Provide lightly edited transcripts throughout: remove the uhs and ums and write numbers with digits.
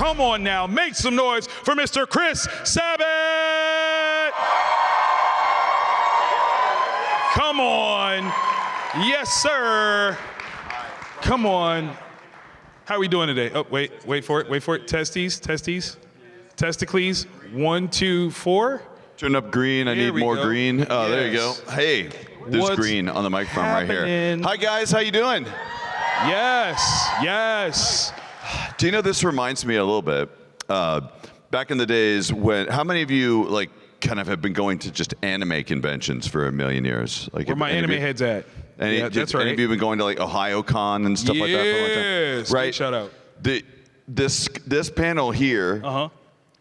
Come on now, make some noise for Mr. Chris Sabat. Come on. Yes, sir. Come on. How are we doing today? Oh, wait for it. Testes. Testicles. 1, 2, 4. Turn up green. I need more green. Oh, yes. There you go. Hey, there's What's green on the microphone happening? right here. Hi, guys. How you doing? Yes. Do you know, this reminds me a little bit. Back in the days when, how many of you like kind of have been going to just anime conventions for a million years? Like, where my anime heads at? That's right. Any of you been going to like OhioCon and stuff like that for a long time? Yes. Right. Shout out. This panel here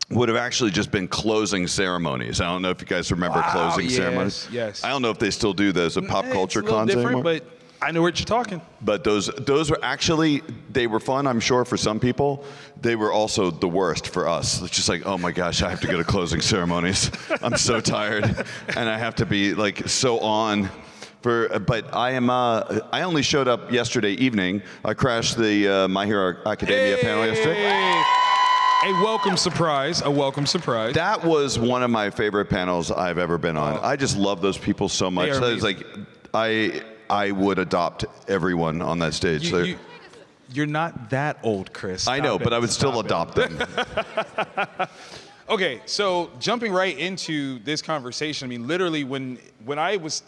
would have actually just been closing ceremonies. I don't know if you guys remember closing ceremonies. Yes. I don't know if they still do those at pop culture cons anymore. But I know what you're talking. But those were actually, they were fun, I'm sure, for some people. They were also the worst for us. It's just like, oh my gosh, I have to go to closing ceremonies. I'm so tired, and I have to be like so on. But I only showed up yesterday evening. I crashed the My Hero Academia panel yesterday. A welcome surprise. That was one of my favorite panels I've ever been on. I just love those people so much. It's like, I would adopt everyone on that stage. You're not that old, Chris. I know, but I would still adopt them. Okay, so jumping right into this conversation, I mean, literally when I was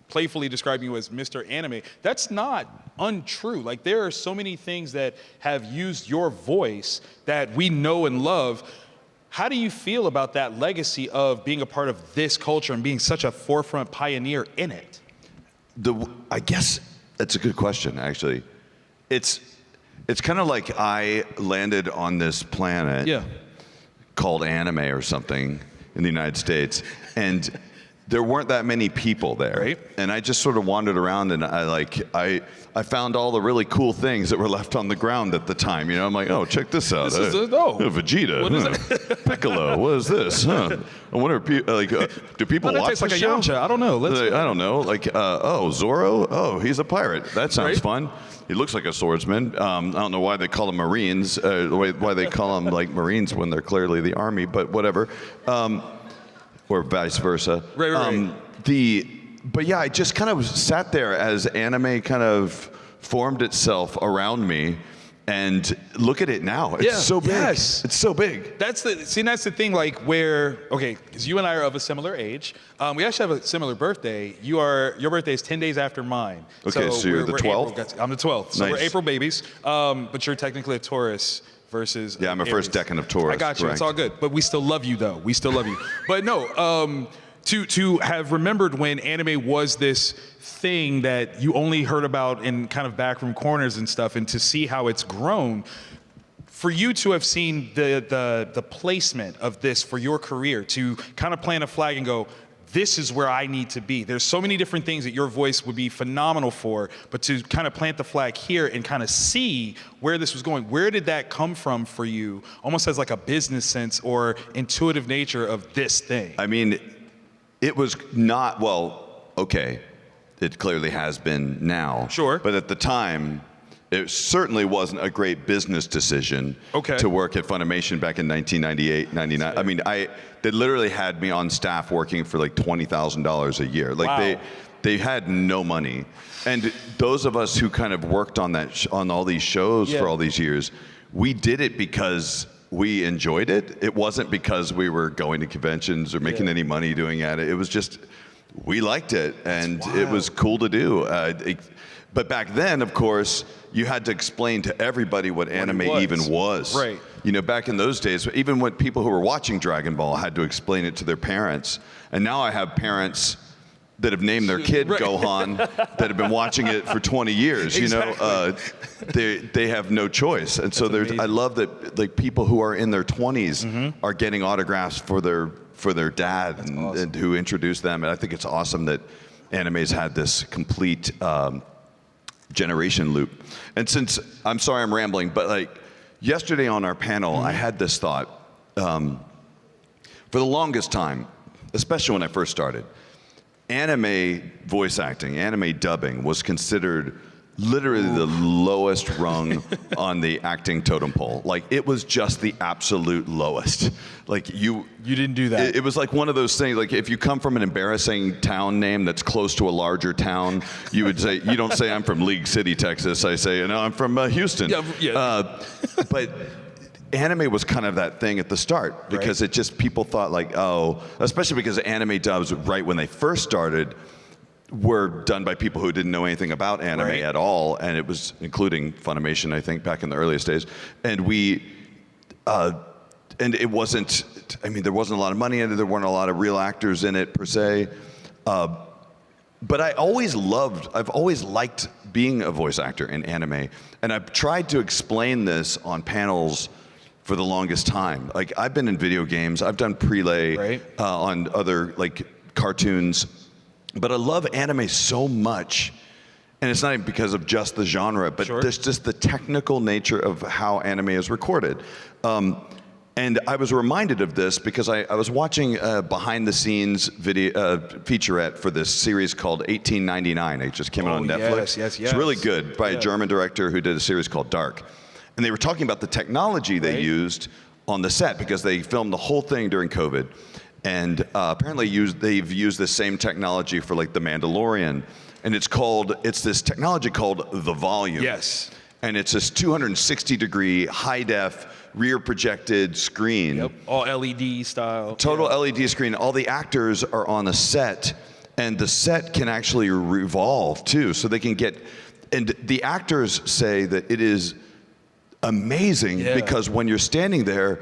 playfully describing you as Mr. Anime, that's not untrue. Like, there are so many things that have used your voice that we know and love. How do you feel about that legacy of being a part of this culture and being such a forefront pioneer in it? I guess that's a good question, actually. It's kind of like I landed on this planet called anime or something in the United States, and there weren't that many people there. Right. And I just sort of wandered around, and I found all the really cool things that were left on the ground at the time. You know, I'm like, oh, check this out. Vegeta. What is that? Piccolo. What is this? I wonder if do people watch tastes like the a show? Yamcha. I don't know. I don't know. Like, oh, Zoro? Oh, he's a pirate. That sounds fun. He looks like a swordsman. I don't know why they call them Marines, why they call them like Marines when they're clearly the Army, but whatever. Or vice versa. Right. But yeah, I just kind of sat there as anime kind of formed itself around me, and look at it now. It's so big. Yes. It's so big. That's the thing, like, where, okay, because you and I are of a similar age. We actually have a similar birthday. Your birthday is 10 days after mine. Okay, so you're the 12th? I'm the 12th. So nice. we're April babies, but you're technically a Taurus versus I'm a first decan of Taurus. I got you. It's all good. But we still love you, though. We still love you. But no, to have remembered when anime was this thing that you only heard about in kind of backroom corners and stuff, and to see how it's grown, for you to have seen the placement of this for your career, to kind of plant a flag and go, this is where I need to be. There's so many different things that your voice would be phenomenal for, but to kind of plant the flag here and kind of see where this was going, where did that come from for you, almost as like a business sense or intuitive nature of this thing? I mean, it was not, well, okay, it clearly has been now. Sure. But at the time, it certainly wasn't a great business decision to work at FUNimation back in 1998, 99. I mean, they literally had me on staff working for like $20,000 a year. Like they had no money. And those of us who kind of worked on on all these shows for all these years, we did it because we enjoyed it. It wasn't because we were going to conventions or making any money doing it. It was just, we liked it, and it was cool to do. But back then, of course, you had to explain to everybody what anime even was. Right. You know, back in those days, even when people who were watching Dragon Ball had to explain it to their parents. And now I have parents that have named their kid Gohan that have been watching it for 20 years. Exactly. You know, they have no choice. And so I love that, like, people who are in their 20s are getting autographs for their dad and who introduced them. And I think it's awesome that anime's had this complete generation loop. And since, I'm sorry I'm rambling, but like yesterday on our panel, I had this thought. For the longest time, especially when I first started, anime voice acting, anime dubbing was considered literally the lowest rung on the acting totem pole. Like, it was just the absolute lowest. Like, you didn't do that. It was like one of those things, like if you come from an embarrassing town name that's close to a larger town, you would say, you don't say I'm from League City, Texas. I say, no, I'm from Houston. But anime was kind of that thing at the start, because it just, people thought like, oh, especially because anime dubs right when they first started were done by people who didn't know anything about anime at all, and it was including Funimation, I think, back in the earliest days. And and it wasn't, I mean, there wasn't a lot of money in it, there weren't a lot of real actors in it per se. But I've always liked being a voice actor in anime, and I've tried to explain this on panels for the longest time. Like, I've been in video games, I've done prelay on other like cartoons, but I love anime so much, and it's not even because of just the genre, but there's just the technical nature of how anime is recorded. And I was reminded of this because I was watching a behind-the-scenes video featurette for this series called 1899. It just came out on Netflix. Yes. It's really good, by a German director who did a series called Dark. And they were talking about the technology they used on the set, because they filmed the whole thing during COVID. And apparently they've used the same technology for like The Mandalorian. And it's this technology called the volume. Yes. And it's this 260-degree high-def rear projected screen. Yep. All LED style. Total LED screen. All the actors are on a set, and the set can actually revolve too. So they can get, and the actors say that it is amazing because when you're standing there,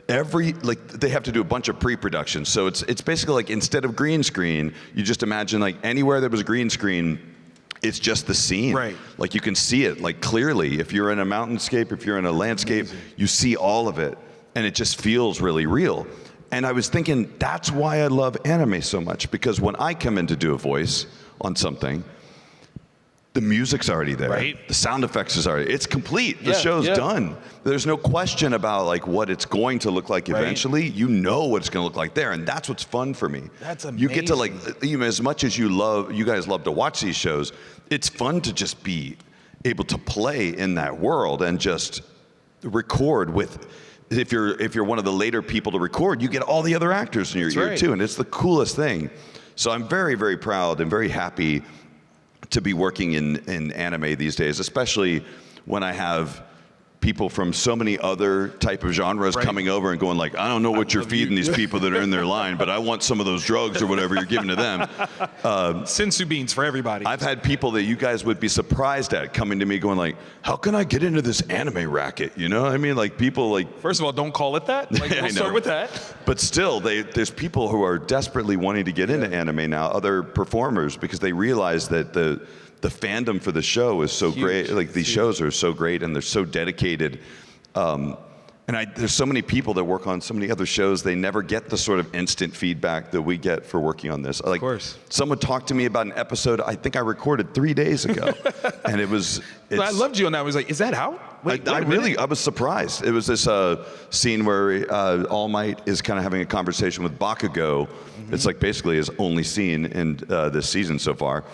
they have to do a bunch of pre-production. So it's basically like, instead of green screen, you just imagine like anywhere there was a green screen, it's just the scene. Right. Like, you can see it like clearly. If you're in a mountainscape, if you're in a landscape, you see all of it, and it just feels really real. And I was thinking, that's why I love anime so much, because when I come in to do a voice on something, the music's already there. Right. The sound effects is already, it's complete. The show's done. There's no question about like what it's going to look like eventually. You know what it's going to look like there, and that's what's fun for me. That's amazing. You get to like, as much as you guys love to watch these shows, it's fun to just be able to play in that world and just record with, if you're one of the later people to record, you get all the other actors in your ear too, and it's the coolest thing. So I'm very, very proud and very happy to be working in anime these days, especially when I have people from so many other type of genres coming over and going like, I don't know what you're feeding these people that are in their line, but I want some of those drugs or whatever you're giving to them. Sensu beans for everybody. I've had people that you guys would be surprised at coming to me going like, how can I get into this anime racket? You know what I mean? Like, people like... First of all, don't call it that. Like, we'll start with that. But still, there's people who are desperately wanting to get into anime now, other performers, because they realize that the fandom for the show is so great. Like, these shows are so great, and they're so dedicated. And there's so many people that work on so many other shows, they never get the sort of instant feedback that we get for working on this. Like, of course. Someone talked to me about an episode I think I recorded 3 days ago. And I loved you on that. I was like, is that out? I was surprised. It was this scene where All Might is kind of having a conversation with Bakugo. It's like basically his only scene in this season so far.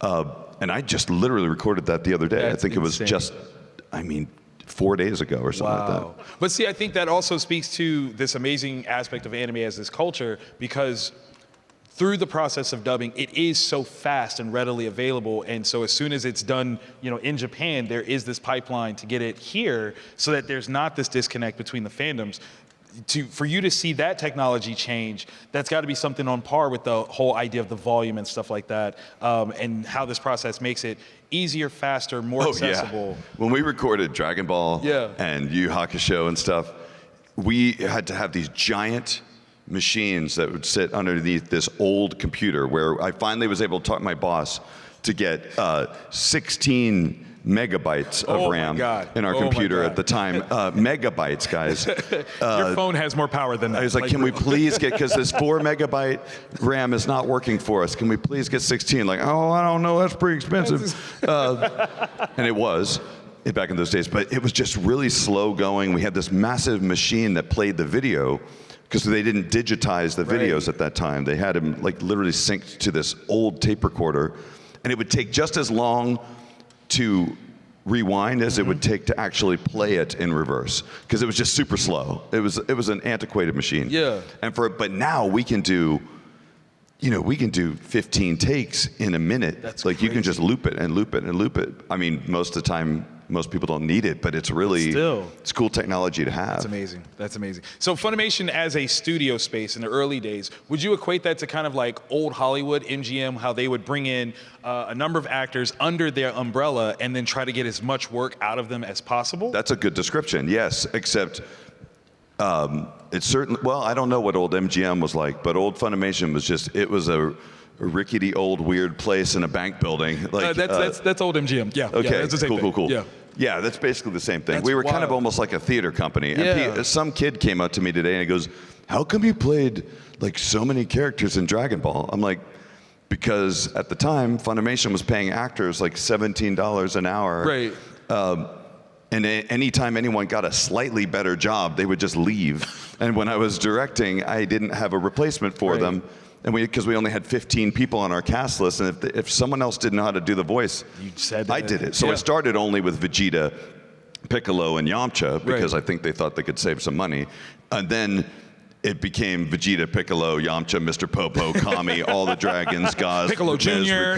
And I just literally recorded that the other day. I think it was just, 4 days ago or something like that. But see, I think that also speaks to this amazing aspect of anime as this culture, because through the process of dubbing, it is so fast and readily available. And so as soon as it's done, in Japan, there is this pipeline to get it here so that there's not this disconnect between the fandoms. For you to see that technology change, that's got to be something on par with the whole idea of the volume and stuff like that, and how this process makes it easier, faster, more accessible. Yeah. When we recorded Dragon Ball and Yu Yu Hakusho and stuff, we had to have these giant machines that would sit underneath this old computer, where I finally was able to talk to my boss to get 16 megabytes of RAM in our computer at the time. Megabytes, guys. Your phone has more power than that. I was like, can we please get, because this 4 megabyte RAM is not working for us. Can we please get 16? Like, oh, I don't know, that's pretty expensive. And it was back in those days, but it was just really slow going. We had this massive machine that played the video, because they didn't digitize the videos at that time. They had them like literally synced to this old tape recorder, and it would take just as long to rewind as it would take to actually play it in reverse, because it was just super slow. It was an antiquated machine. Yeah. But now we can do, we can do 15 takes in a minute. That's like crazy. You can just loop it and loop it and loop it. I mean, most of the time, most people don't need it, but it's really, it's cool technology to have. That's amazing. That's amazing. So Funimation as a studio space in the early days, would you equate that to kind of like old Hollywood, MGM, how they would bring in a number of actors under their umbrella and then try to get as much work out of them as possible? That's a good description, yes, except it's certainly, well, I don't know what old MGM was like, but old Funimation was just, it was a rickety old weird place in a bank building. Like that's old MGM. Yeah. Okay. Yeah, that's the same thing. Cool. Yeah. Yeah, that's basically the same thing. That's we were kind of wild. almost like a theater company. And Yeah. some kid came up to me today and he goes, "How come you played like so many characters in Dragon Ball?" I'm like, because at the time, Funimation was paying actors like $17 an hour. Right. And anytime anyone got a slightly better job, they would just leave. And when I was directing, I didn't have a replacement for them. And because we only had 15 people on our cast list, and if someone else didn't know how to do the voice, I did it. So I started only with Vegeta, Piccolo, and Yamcha, because I think they thought they could save some money. And then it became Vegeta, Piccolo, Yamcha, Mr. Popo, Kami, all the dragons, Gaz, Piccolo Jr.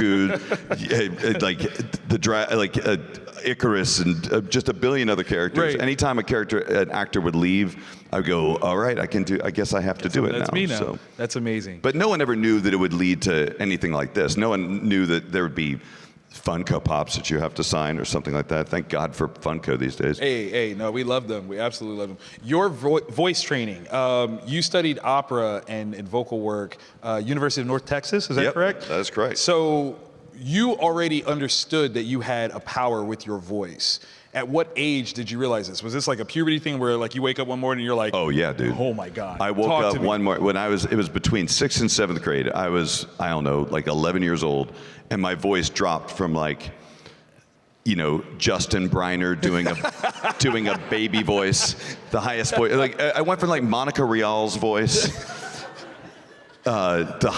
Icarus, and just a billion other characters. Right. Anytime an actor would leave, I would go, all right, I guess I have to do it now. That's me now. So. That's amazing. But no one ever knew that it would lead to anything like this. No one knew that there would be Funko Pops that you have to sign or something like that. Thank God for Funko these days. Hey, no, we love them. We absolutely love them. Your voice training, you studied opera and vocal work, University of North Texas, is that correct? That is correct. So you already understood that you had a power with your voice. At what age did you realize this? Was this like a puberty thing where like you wake up one morning and you're like, oh yeah, dude. Oh my God. I woke up one morning when it was between 6th and 7th grade. I was, I don't know, like 11 years old, and my voice dropped from like, Justin Briner doing a baby voice, the highest voice. Like I went from like Monica Rial's voice, the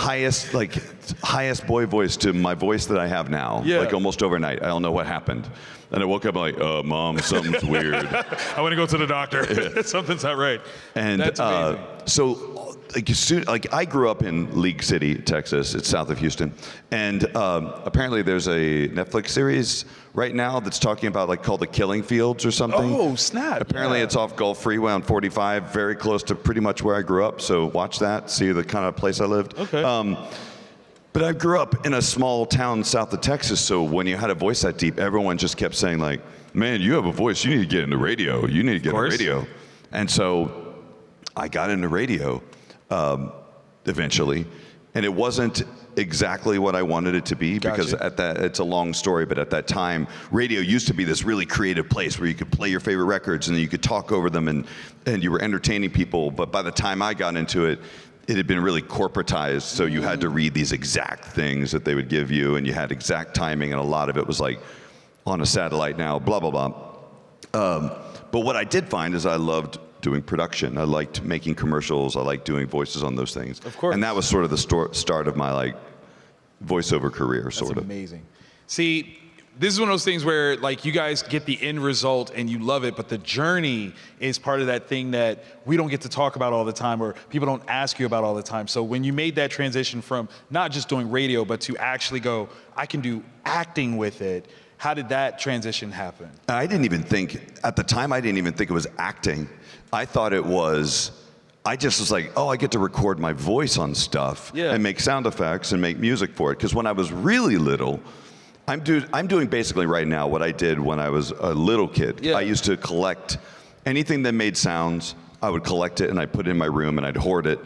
highest boy voice to my voice that I have now, like almost overnight. I don't know what happened. And I woke up like, Mom, something's weird. I want to go to the doctor. Something's not right. And that's amazing. So, I grew up in League City, Texas. It's south of Houston. And apparently there's a Netflix series right now that's talking about called The Killing Fields or something. Oh, snap. Apparently it's off Gulf Freeway on 45, very close to pretty much where I grew up. So watch that, see the kind of place I lived. Okay. But I grew up in a small town south of Texas, so when you had a voice that deep, everyone just kept saying like, man, you have a voice, you need to get into radio, you need to get into radio. And so I got into radio eventually, and it wasn't exactly what I wanted it to be, because it's a long story, but at that time, radio used to be this really creative place where you could play your favorite records and you could talk over them and you were entertaining people. But by the time I got into it, it had been really corporatized, so you had to read these exact things that they would give you, and you had exact timing, and a lot of it was like on a satellite now, blah, blah, blah. But what I did find is I loved doing production. I liked making commercials. I liked doing voices on those things. Of course. And that was sort of the start of my voiceover career, sort of. That's amazing. See, this is one of those things where you guys get the end result and you love it, but the journey is part of that thing that we don't get to talk about all the time, or people don't ask you about all the time. So when you made that transition from not just doing radio, but to actually go, I can do acting with it, how did that transition happen? I didn't even think, at the time, I didn't even think it was acting. I thought it was, I just was like, oh, I get to record my voice on stuff and make sound effects and make music for it. Because when I was really little, I'm doing basically right now what I did when I was a little kid. Yeah. I used to collect anything that made sounds. I would collect it and I'd put it in my room and I'd hoard it.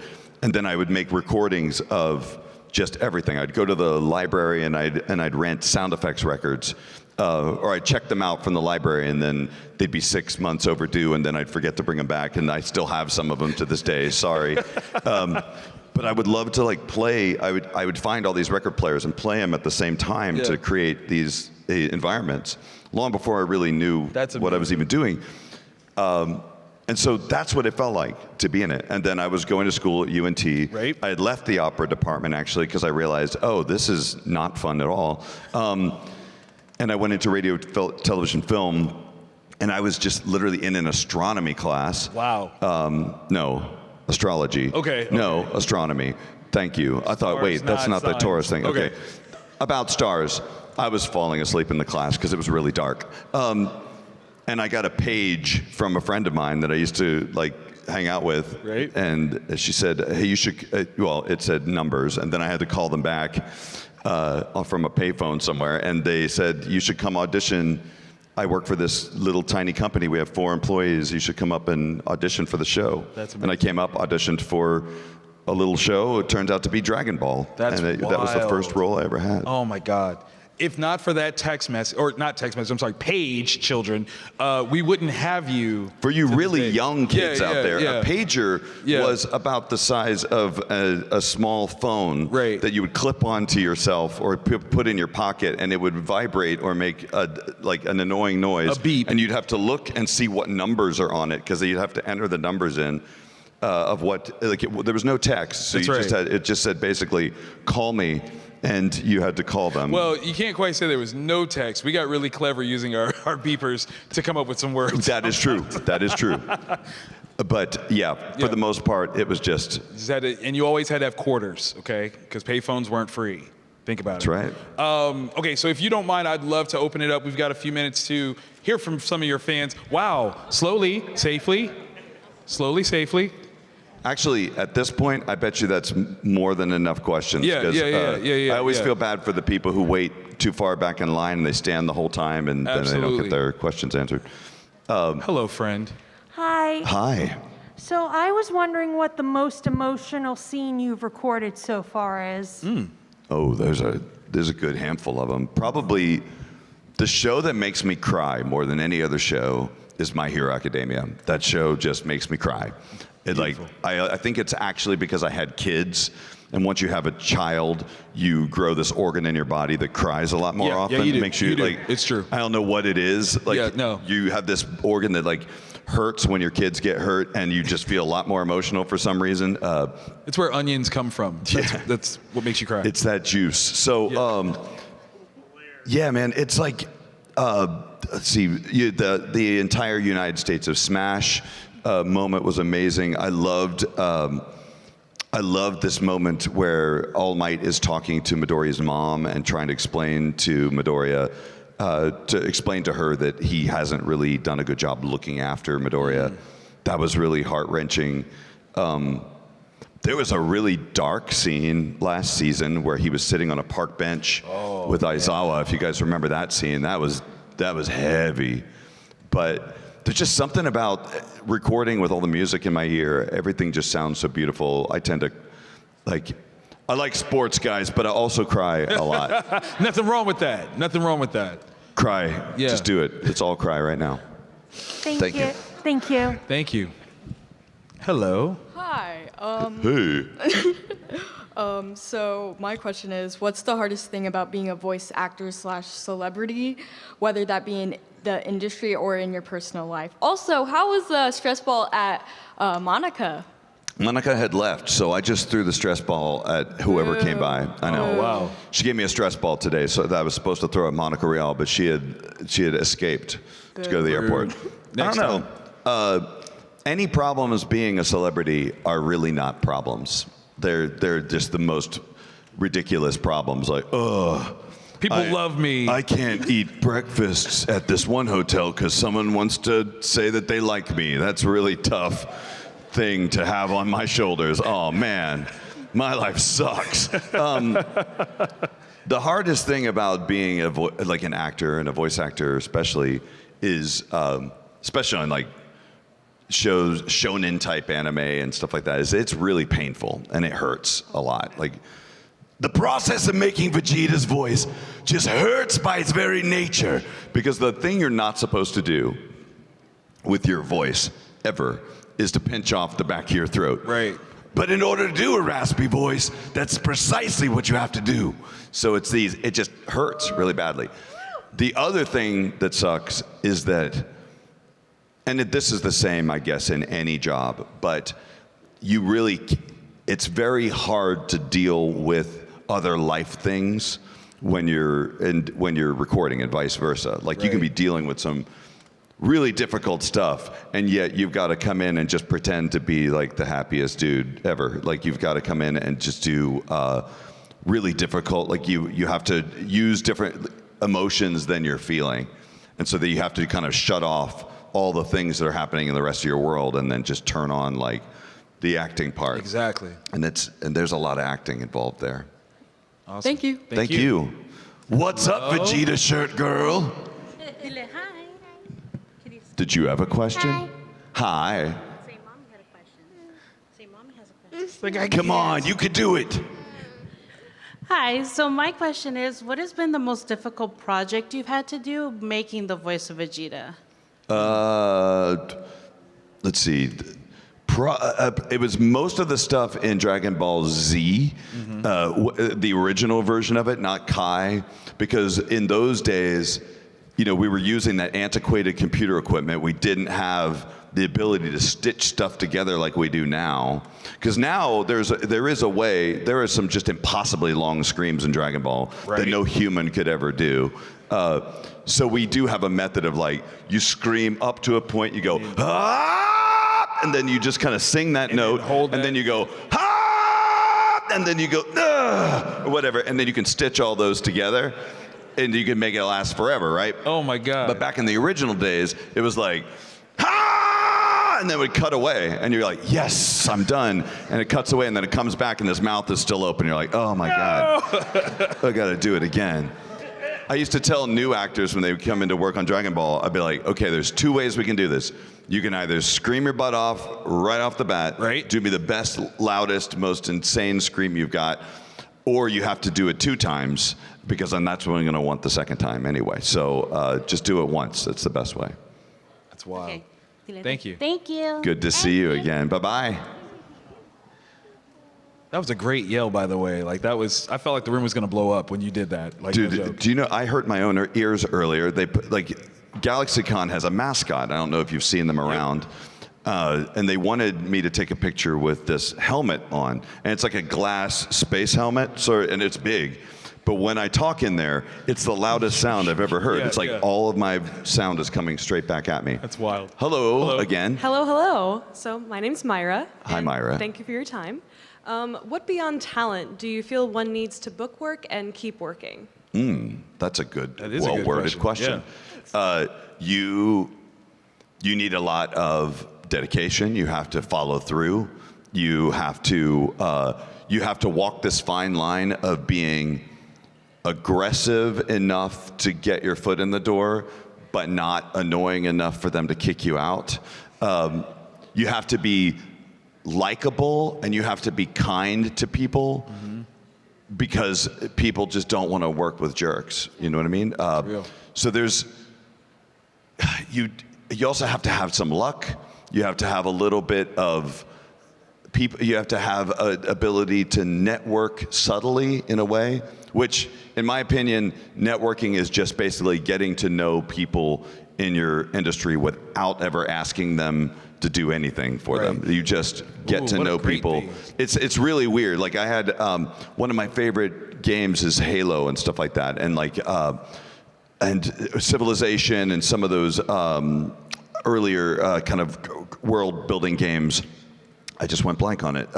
And then I would make recordings of just everything. I'd go to the library and I'd rent sound effects records. Or I'd check them out from the library, and then they'd be 6 months overdue, and then I'd forget to bring them back, and I still have some of them to this day, sorry. But I would love to play, I would find all these record players and play them at the same time to create these environments, long before I really knew what I was even doing. And so that's what it felt like to be in it. And then I was going to school at UNT. Right. I had left the opera department, actually, because I realized, oh, this is not fun at all. and I went into radio, television, film, and I was just literally in an astronomy class. Wow. No, astrology. Okay. No, astronomy. Thank you. I thought, wait, that's not the Taurus thing. Okay. About stars. I was falling asleep in the class because it was really dark. And I got a page from a friend of mine that I used to hang out with. Right. And she said, hey, you should, well, it said numbers. And then I had to call them back from a payphone somewhere. And they said, you should come audition. I work for this little tiny company. We have 4 employees. You should come up and audition for the show. That's amazing. And I came up, auditioned for a little show. It turned out to be Dragon Ball. That's and that was the first role I ever had. Oh my God. If not for that text message, or not text message, I'm sorry, page, children, we wouldn't have you. For you really young kids out there, a pager was about the size of a small phone that you would clip onto yourself or put in your pocket, and it would vibrate or make an annoying noise. A beep. And you'd have to look and see what numbers are on it, because you'd have to enter the numbers in of what, there was no text. So it just said basically, call me. And you had to call them. Well, you can't quite say there was no text. We got really clever using our beepers to come up with some words. That is true. That is true. But yeah, for the most part, it was just. And you always had to have quarters, okay? Because payphones weren't free. Think about it. That's right. Okay, so if you don't mind, I'd love to open it up. We've got a few minutes to hear from some of your fans. Wow, slowly, safely. Slowly, safely. Actually, at this point, I bet you that's more than enough questions. Yeah. I always feel bad for the people who wait too far back in line and they stand the whole time and then they don't get their questions answered. Hello, friend. Hi. Hi. So I was wondering what the most emotional scene you've recorded so far is. Oh, there's a good handful of them. Probably the show that makes me cry more than any other show is My Hero Academia. That show just makes me cry. I think it's actually because I had kids, and once you have a child, you grow this organ in your body that cries a lot more often. Yeah, you do. Makes you It's true. I don't know what it is. You have this organ that hurts when your kids get hurt, and you just feel a lot more emotional for some reason. It's where onions come from. That's what makes you cry. It's that juice. So, man, it's let's see, the entire United States of Smash. Moment was amazing. I loved this moment where All Might is talking to Midoriya's mom and trying to explain to Midoriya, to her that he hasn't really done a good job looking after Midoriya. That was really heart-wrenching. There was a really dark scene last season where he was sitting on a park bench with Aizawa. If you guys remember that scene, that was heavy. But there's just something about recording with all the music in my ear. Everything just sounds so beautiful. I tend to, I like sports, guys, but I also cry a lot. Nothing wrong with that. Nothing wrong with that. Cry. Yeah. Just do it. Let's all cry right now. Thank you. Thank you. Thank you. Hello. Hi. Hey. So my question is, what's the hardest thing about being a voice actor / celebrity, whether that be in the industry or in your personal life? Also, how was the stress ball at Monica? Monica had left, so I just threw the stress ball at whoever came by. I know. Oh, wow. She gave me a stress ball today, so that I was supposed to throw at Monica Real, but she had escaped to go to the airport. Next I don't know. Any problems being a celebrity are really not problems. They're just the most ridiculous problems. People love me. I can't eat breakfasts at this one hotel because someone wants to say that they like me. That's a really tough thing to have on my shoulders. Oh man, my life sucks. The hardest thing about being an actor and a voice actor, especially, is especially on shows, shonen type anime and stuff like that, is it's really painful and it hurts a lot. The process of making Vegeta's voice just hurts by its very nature, because the thing you're not supposed to do with your voice ever is to pinch off the back of your throat. Right. But in order to do a raspy voice, that's precisely what you have to do. So it just hurts really badly. The other thing that sucks is that, and this is the same, I guess, in any job, but it's very hard to deal with other life things when you're recording and vice versa. Like you can be dealing with some really difficult stuff, and yet you've got to come in and just pretend to be like the happiest dude ever. Like you've got to come in and just do really difficult, like you have to use different emotions than you're feeling. And so that you have to kind of shut off all the things that are happening in the rest of your world and then just turn on like the acting part. Exactly. And there's a lot of acting involved there. Awesome. Thank you. Thank you. What's up, Vegeta shirt girl? Did you have a question? Hi. Say mommy had a question. Say mommy has a question. Come on, you could do it. Hi, so my question is, what has been the most difficult project you've had to do making the voice of Vegeta? Let's see. It was most of the stuff in Dragon Ball Z, the original version of it, not Kai, because in those days, you know, we were using that antiquated computer equipment. We didn't have the ability to stitch stuff together like we do now. Because now there is a way, there are some just impossibly long screams in Dragon Ball that no human could ever do. So we do have a method of like, you scream up to a point, you go, ah! And then you just kind of sing that note, and then you go, ah! And then you go, ah! Or whatever, and then you can stitch all those together, and you can make it last forever, right? Oh my God. But back in the original days, it was like, and then it would cut away, and you're like, yes, I'm done. And it cuts away, and then it comes back, and his mouth is still open. You're like, oh my God, I gotta do it again. I used to tell new actors when they would come into work on Dragon Ball, I'd be like, okay, there's two ways we can do this. You can either scream your butt off right off the bat, do me the best, loudest, most insane scream you've got, or you have to do it 2 times, because then that's when I'm gonna want the second time anyway. So just do it once, that's the best way. That's wild. Okay. Thank you. Thank you. Good to see you again. Bye-bye. That was a great yell, by the way. Like that was, I felt like the room was gonna blow up when you did that. Like, dude, no joke. do you know, I hurt my own ears earlier. They put, like, GalaxyCon has a mascot. I don't know if you've seen them around. And they wanted me to take a picture with this helmet on. And it's like a glass space helmet, and it's big. But when I talk in there, it's the loudest sound I've ever heard. It's like all of my sound is coming straight back at me. That's wild. Hello again. Hello, hello. So my name's Myra. Hi, Myra. Thank you for your time. What beyond talent do you feel one needs to book work and keep working? That's a good, that is a good well-worded question. You need a lot of dedication. You have to follow through. You have to walk this fine line of being aggressive enough to get your foot in the door, but not annoying enough for them to kick you out. You have to be likable, and you have to be kind to people, because people just don't want to work with jerks. You know what I mean? So you also have to have some luck. You have to have a little bit of people. You have to have an ability to network subtly in a way, which, in my opinion, networking is just basically getting to know people in your industry without ever asking them to do anything for them. You just get to know people. It's really weird. Like I had one of my favorite games is Halo and stuff like that, and like and Civilization and some of those earlier kind of world building games. I just went blank on it.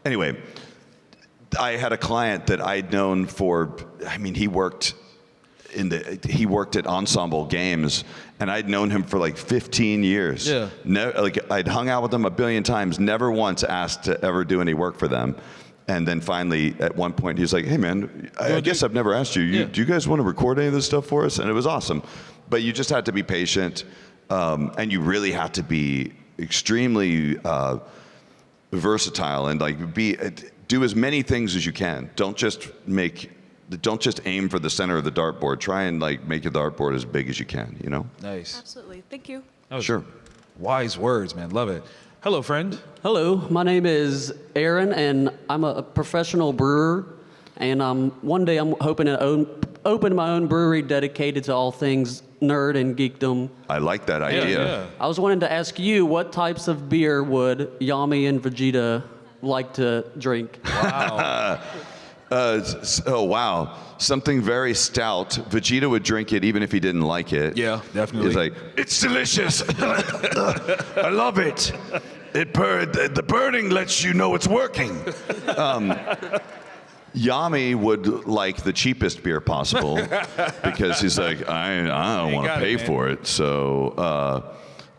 Anyway, I had a client that I'd known for, I mean, he worked at Ensemble Games, and I'd known him for like 15 years. Like I'd hung out with him a billion times, never once asked to ever do any work for them. And then finally, at one point, he was like, hey man, I guess I've never asked you. Do you guys want to record any of this stuff for us? And it was awesome. But you just had to be patient, and you really had to be extremely versatile and like do as many things as you can. Don't just aim for the center of the dartboard. Try and like make your dartboard as big as you can, you know? Nice. Absolutely. Thank you. Sure. Wise words, man. Love it. Hello, friend. Hello, my name is Aaron, and I'm a professional brewer. And one day I'm hoping to open my own brewery dedicated to all things nerd and geekdom. I like that idea. I was wanting to ask you, what types of beer would Yami and Vegeta like to drink? Wow. Oh, wow. Something very stout. Vegeta would drink it even if he didn't like it. Yeah, definitely. He's like, it's delicious. I love it. The burning lets you know it's working. Yami would like the cheapest beer possible because he's like, I don't want to pay for it. So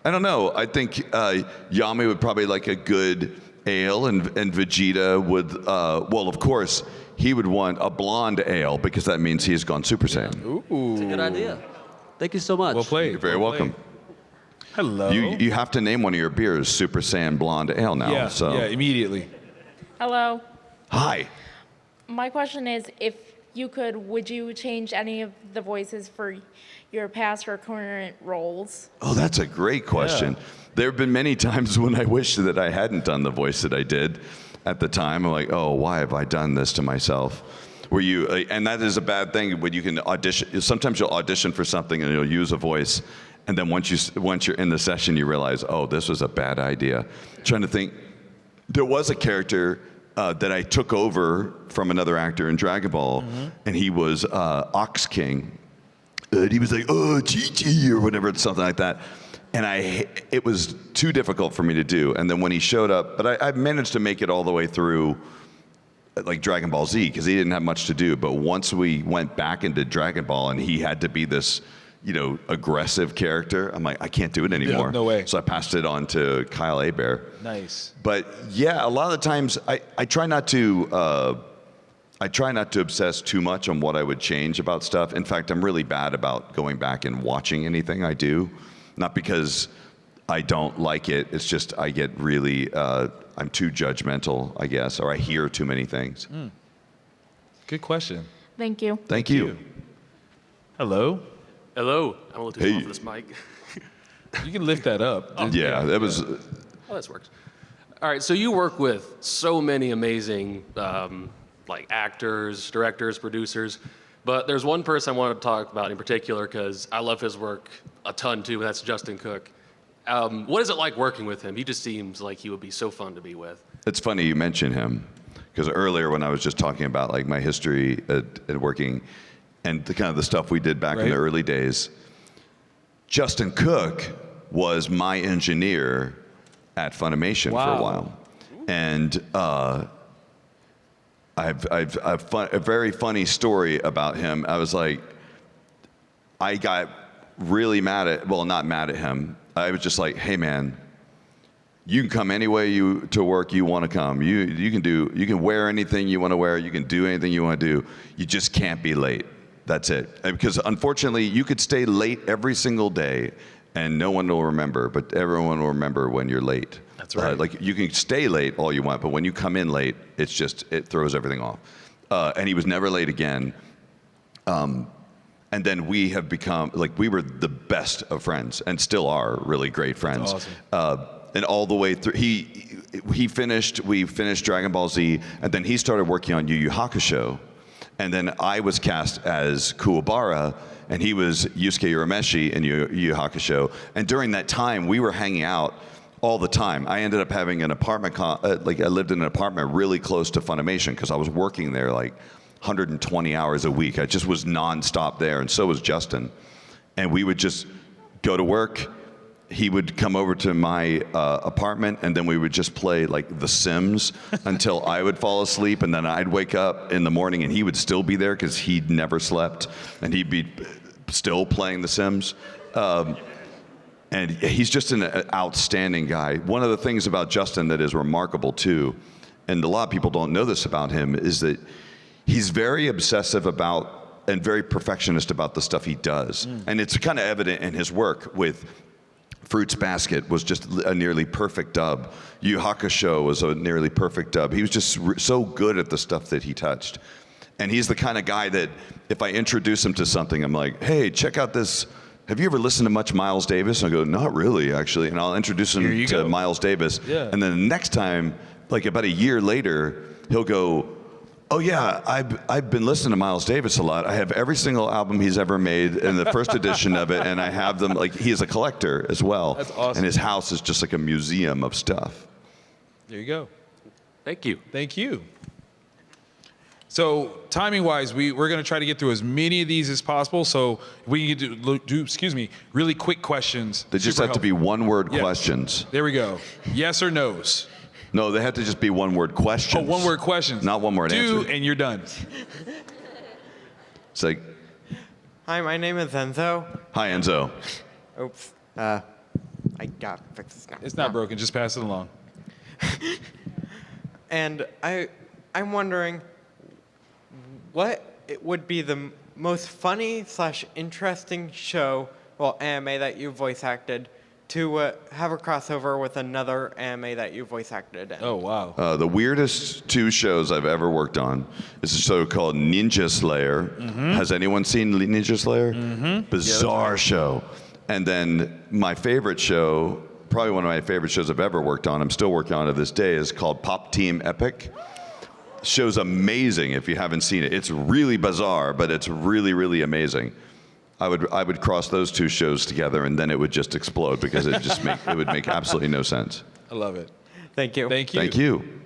I don't know. I think Yami would probably like a good ale, and Vegeta would, well, of course, he would want a blonde ale because that means he's gone Super Saiyan. Ooh. It's a good idea. Thank you so much. Well played. You're very well welcome. Played. Hello. You have to name one of your beers Super Saiyan Blonde Ale now. Yeah, so. yeah, immediately. Hello. Hi. My question is, if you could, would you change any of the voices for your past or current roles? Oh, that's a great question. Yeah. There have been many times when I wish that I hadn't done the voice that I did at the time. I'm like, oh, why have I done this to myself? And that is a bad thing when you can audition. Sometimes you'll audition for something and you'll use a voice, and then once you're in the session, you realize, oh, this was a bad idea. Trying to think, there was a character that I took over from another actor in Dragon Ball, and he was Ox King. And he was like, oh, Chi-Chi, or whatever, something like that. And it was too difficult for me to do. And then when he showed up, but I managed to make it all the way through like Dragon Ball Z, because he didn't have much to do. But once we went back into Dragon Ball and he had to be this, aggressive character, I'm like, I can't do it anymore. Yeah, no way. So I passed it on to Kyle Hebert. Nice. But yeah, a lot of the times I try not to obsess too much on what I would change about stuff. In fact, I'm really bad about going back and watching anything I do. Not because I don't like it, it's just I get really, I'm too judgmental, I guess, or I hear too many things. Good question. Thank you. Thank you. Hello. Hello. I'm a little too small for this mic. You can lift that up. Yeah, that was... Oh, this works. All right, so you work with so many amazing like actors, directors, producers, but there's one person I want to talk about in particular because I love his work a ton too, and that's Justin Cook. What is it like working with him? He just seems like he would be so fun to be with. It's funny you mention him, because earlier when I was just talking about like my history at working and the kind of the stuff we did back in the early days, Justin Cook was my engineer at FUNimation for a while. And I've a very funny story about him. I was like, I got really not mad at him. I was just like, hey man, you can come any way to work you want to come. You can wear anything you want to wear. You can do anything you want to do. You just can't be late. That's it. Because unfortunately, you could stay late every single day, and no one will remember. But everyone will remember when you're late. That's right. Like you can stay late all you want, but when you come in late, it throws everything off. And he was never late again. And then we have become, like, we were the best of friends and still are really great friends. That's awesome. And all the way through, we finished Dragon Ball Z, and then he started working on Yu Yu Hakusho. And then I was cast as Kuwabara, and he was Yusuke Urameshi in Yu Yu Hakusho. And during that time, we were hanging out all the time. I ended up having an apartment, I lived in an apartment really close to FUNimation because I was working there like 120 hours a week. I just was nonstop there, and so was Justin. And we would just go to work. He would come over to my apartment, and then we would just play like The Sims until I would fall asleep, and then I'd wake up in the morning, and he would still be there because he'd never slept, and he'd be still playing The Sims. And he's just an outstanding guy. One of the things about Justin that is remarkable too, and a lot of people don't know this about him, is that he's very obsessive about and very perfectionist about the stuff he does. And it's kind of evident in his work with Fruits Basket was just a nearly perfect dub. Yu Yu Hakusho was a nearly perfect dub. He was just so good at the stuff that he touched. And he's the kind of guy that if I introduce him to something, I'm like, hey, check out this. Have you ever listened to much Miles Davis? And I go, not really, actually. And I'll introduce him to Miles Davis. Yeah. And then the next time, like about a year later, he'll go, oh yeah, I've been listening to Miles Davis a lot. I have every single album he's ever made in the first edition of it, and I have them, like, he is a collector as well. That's awesome. And his house is just like a museum of stuff. There you go. Thank you. Thank you. So timing-wise, we're going to try to get through as many of these as possible. So we can do really quick questions. They just have to be one-word questions. There we go. Yes or no's. No, they have to just be one-word questions. Oh, one-word questions. Not one-word answers. And you're done. It's like, Hi, my name is Enzo. hi, Enzo. Oops. I got to fix this now. It's not broken. Just pass it along. And I'm wondering what it would be the most funny / interesting show, well, anime that you voice acted to have a crossover with another anime that you voice acted in. Oh, wow. The weirdest 2 shows I've ever worked on is a show called Ninja Slayer. Has anyone seen Ninja Slayer? Bizarre show. And then my favorite show, probably one of my favorite shows I've ever worked on, I'm still working on it to this day, is called Pop Team Epic. Show's amazing if you haven't seen it. It's really bizarre, but it's really, really amazing. I would cross those 2 shows together and then it would just explode because it would make absolutely no sense. I love it. Thank you. Thank you. Thank you.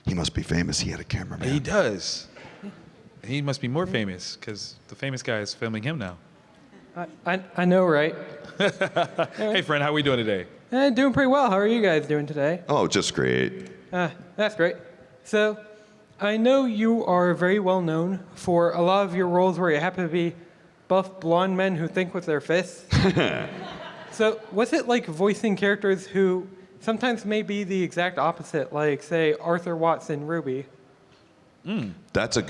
He must be famous. He had a cameraman. He does. He must be more famous because the famous guy is filming him now. I know, right? Hey, friend, how are we doing today? Doing pretty well. How are you guys doing today? Oh, just great. That's great. So, I know you are very well known for a lot of your roles where you happen to be buff blonde men who think with their fists. So, what's it like voicing characters who sometimes may be the exact opposite, like, say, Arthur Watson Ruby? That's a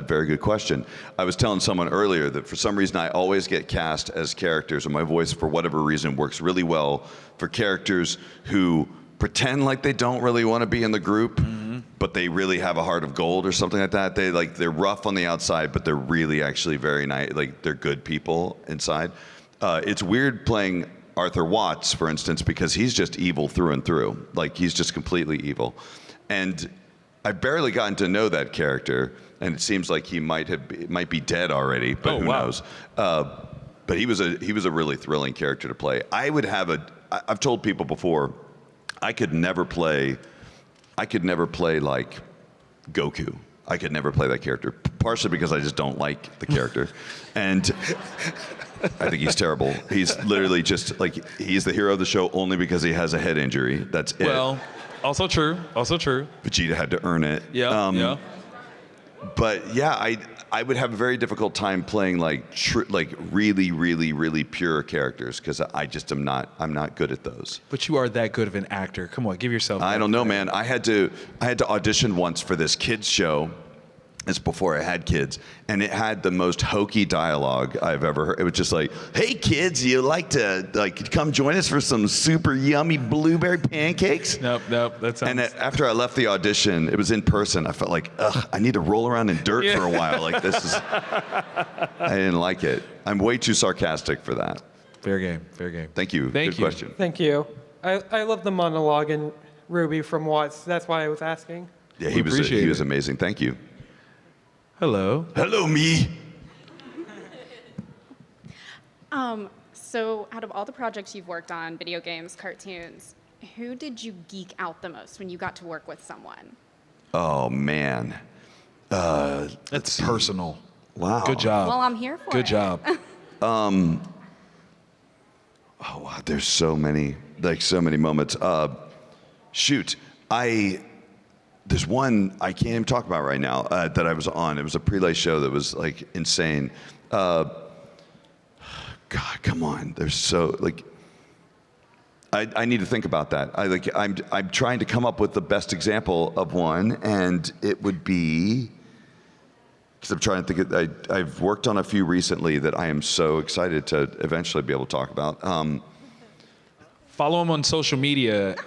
very good question. I was telling someone earlier that for some reason I always get cast as characters, and my voice, for whatever reason, works really well for characters who pretend like they don't really want to be in the group, but they really have a heart of gold or something like that. They're rough on the outside, but they're really actually very nice. Like, they're good people inside. It's weird playing Arthur Watts, for instance, because he's just evil through and through. Like, he's just completely evil. And I've barely gotten to know that character, and it seems like he might be dead already, but who knows? But he was a really thrilling character to play. I've told people before, I could never play like Goku. I could never play that character, partially because I just don't like the character, and I think he's terrible. He's literally just like, he's the hero of the show only because he has a head injury. That's it. Well, also true. Also true. Vegeta had to earn it. Yeah. But yeah, I would have a very difficult time playing like really, really, really pure characters because I'm not good at those. But you are that good of an actor. Come on, give yourself. I don't know, man. I had to audition once for this kids show. It's before I had kids, and it had the most hokey dialogue I've ever heard. It was just like, "Hey kids, you like to come join us for some super yummy blueberry pancakes?" Nope. That sounds. And after I left the audition, it was in person. I felt like, ugh, I need to roll around in dirt for a while. Like, this is. I didn't like it. I'm way too sarcastic for that. Fair game. Thank you. Good question. Thank you. I love the monologue in Ruby from Watts. That's why I was asking. Yeah, he was amazing. Thank you. Hello. Hello, me. So out of all the projects you've worked on, video games, cartoons, who did you geek out the most when you got to work with someone? Oh, man. That's personal. Wow. Good job. Well, I'm here for it. Good job. Oh, wow. There's so many moments. There's one I can't even talk about right now that I was on. It was a prelay show that was like insane. God, come on. There's so like. I need to think about that. I'm trying to come up with the best example of one, and it would be. Because I'm trying to think. I've worked on a few recently that I am so excited to eventually be able to talk about. Follow him on social media.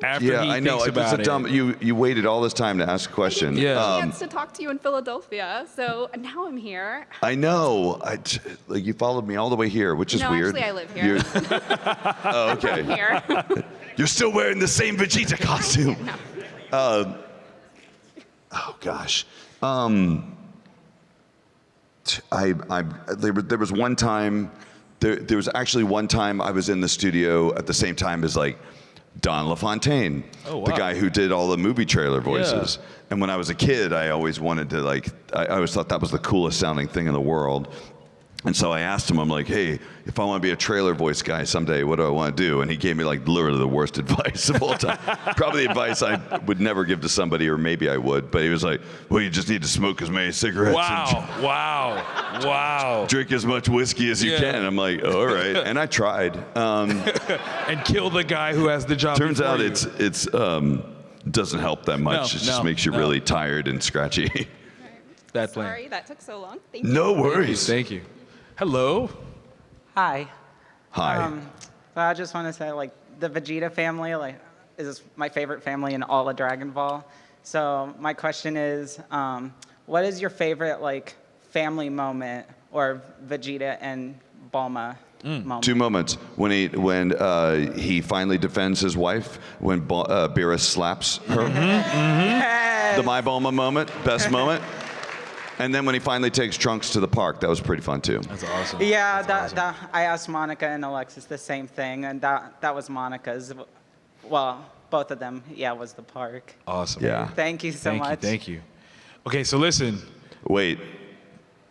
After yeah, he I know. thinks about It's a dumb. You waited all this time to ask a question. Yeah. He gets to talk to you in Philadelphia, so now I'm here. I know. You followed me all the way here, which is weird. No, actually, I live here. Oh, okay. I'm here. You're still wearing the same Vegeta costume. No. Oh gosh. There was one time. There was actually one time I was in the studio at the same time as like Don LaFontaine, Oh, wow. the guy who did all the movie trailer voices. Yeah. And when I was a kid, I always wanted to I always thought that was the coolest sounding thing in the world. And so I asked him, I'm like, hey, if I want to be a trailer voice guy someday, what do I want to do? And he gave me like literally the worst advice of all time. Probably advice I would never give to somebody, or maybe I would. But he was like, well, you just need to smoke as many cigarettes Wow. drink as much whiskey as you can. I'm like, all right. And I tried. And kill the guy who has the job. Turns before out you. it's doesn't help that much. It just makes you really tired and scratchy. That plan. Sorry, that took so long. Thank you. No worries. Thank you. Hello. Hi. Hi. Well, I just want to say, like, the Vegeta family, like, is my favorite family in all of Dragon Ball. So my question is, what is your favorite, like, family moment, or Vegeta and Bulma moment? 2 moments. When he finally defends his wife, when Beerus slaps her. Yes. The My Bulma moment, best moment. And then when he finally takes Trunks to the park, that was pretty fun too. That's awesome. Yeah, that I asked Monica and Alexis the same thing, and that was Monica's. Well, both of them, was the park. Awesome. Yeah. Thank you so much. Thank you. Okay, so listen. Wait.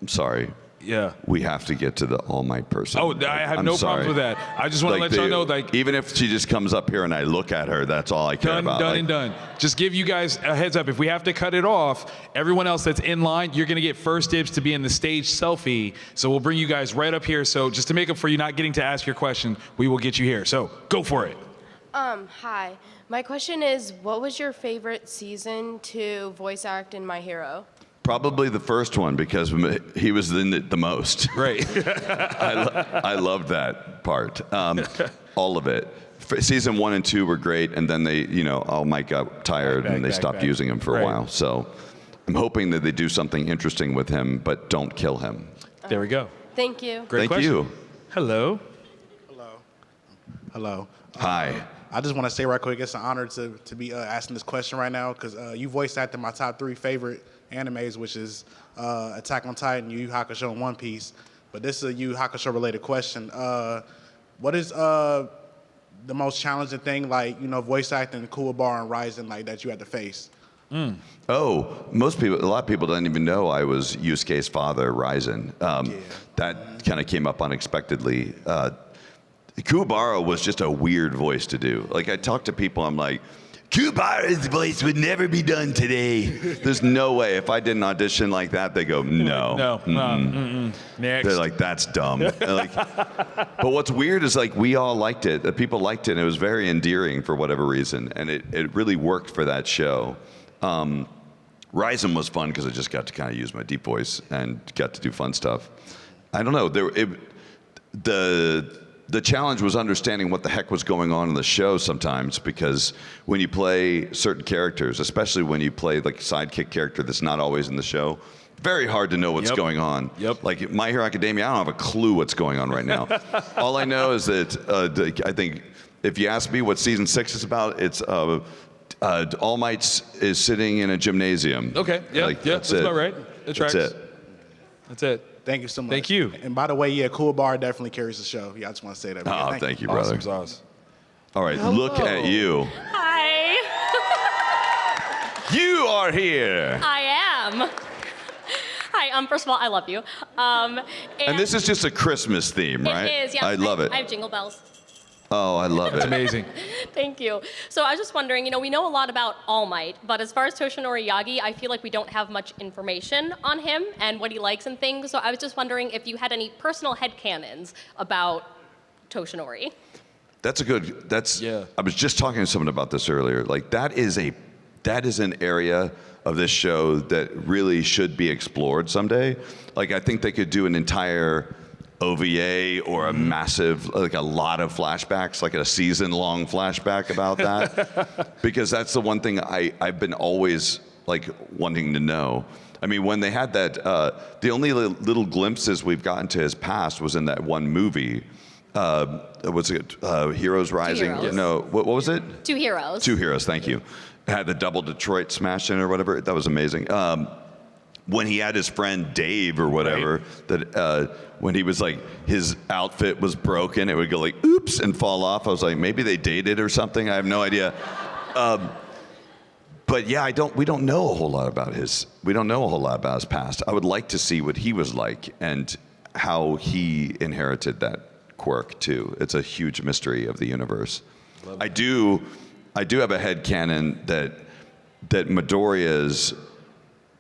I'm sorry. Yeah. We have to get to the All Might person. Oh, I have no problems with that. I just want to let y'all know, like, even if she just comes up here and I look at her, that's all I care about. Done and done. Just give you guys a heads up. If we have to cut it off, everyone else that's in line, you're going to get first dibs to be in the stage selfie. So we'll bring you guys right up here. So just to make up for you not getting to ask your question, we will get you here. So go for it. Hi. My question is, what was your favorite season to voice act in My Hero? Probably the first one, because he was in it the most. Right. I loved that part. All of it. Season 1 and 2 were great, and then they, All Might got tired and they stopped using him for a while. So I'm hoping that they do something interesting with him, but don't kill him. There we go. Thank you. Great Thank you. Hello. Hello. Hi. I just want to say right quick, it's an honor to be asking this question right now, because you voiced acted my top 3 favorite animes, which is Attack on Titan, Yu Yu Hakusho, and One Piece. But this is a Yu Yu Hakusho related question. What is the most challenging thing, voice acting Kuwabara and Ryzen, that you had to face? Oh, a lot of people don't even know I was Yusuke's father, Ryzen. That kind of came up unexpectedly. Kuwabara was just a weird voice to do. I talk to people, I'm like, Kuwabara's voice would never be done today. There's no way. If I did an audition like that, they go, no. Next. They're like, that's dumb. But what's weird is we all liked it. The people liked it, and it was very endearing for whatever reason, and it really worked for that show. Ryzen was fun because I just got to kind of use my deep voice and got to do fun stuff. I don't know. The challenge was understanding what the heck was going on in the show sometimes, because when you play certain characters, especially when you play a sidekick character that's not always in the show, very hard to know what's going on. Like My Hero Academia, I don't have a clue what's going on right now. All I know is that I think if you ask me what season 6 is about, it's All Might is sitting in a gymnasium. Okay, that's about right. It tracks. That's it. That's it. Thank you so much. Thank you. And by the way, Kuwabara definitely carries the show. I just want to say that. Oh, thank you, brother. Awesome sauce. All right, look at you. Hi. You are here. I am. Hi. First of all, I love you. And this is just a Christmas theme, right? It is. Yeah. I love it. I have jingle bells. Oh, I love it. It's amazing. Thank you. So I was just wondering, we know a lot about All Might, but as far as Toshinori Yagi, I feel like we don't have much information on him and what he likes and things. So I was just wondering if you had any personal headcanons about Toshinori. I was just talking to someone about this earlier. That is an area of this show that really should be explored someday. I think they could do an entire OVA or a massive, a lot of flashbacks, a season-long flashback about that. Because that's the one thing I've been always wanting to know. I mean, when they had that, the only little glimpses we've gotten to his past was in that one movie. Was it Heroes Rising? Heroes. No, what was it? Two Heroes. Two Heroes, thank you. It had the double Detroit smash in or whatever. That was amazing. when he had his friend Dave or whatever, that when he was like, his outfit was broken, it would go like, oops, and fall off. I was like, maybe they dated or something. I have no idea. But yeah, we don't know a whole lot about his past. I would like to see what he was like and how he inherited that quirk too. It's a huge mystery of the universe. I do have a headcanon that Midoriya's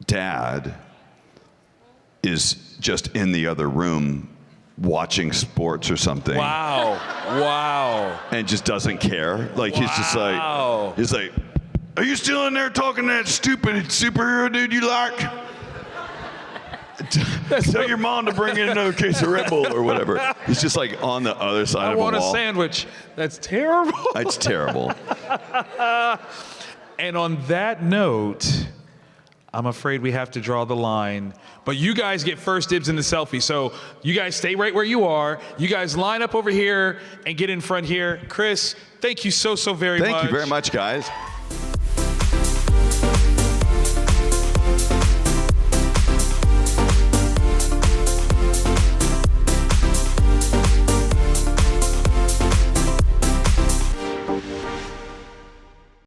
dad is just in the other room watching sports or something. Wow. Wow. And just doesn't care. Like he's just like, are you still in there talking to that stupid superhero dude you like? Tell your mom to bring in another case of Red Bull or whatever. He's just like on the other side of the wall. I want a sandwich. That's terrible. It's terrible. And on that note, I'm afraid we have to draw the line. But you guys get first dibs in the selfie. So you guys stay right where you are. You guys line up over here and get in front here. Chris, thank you so very much. Thank you very much, guys.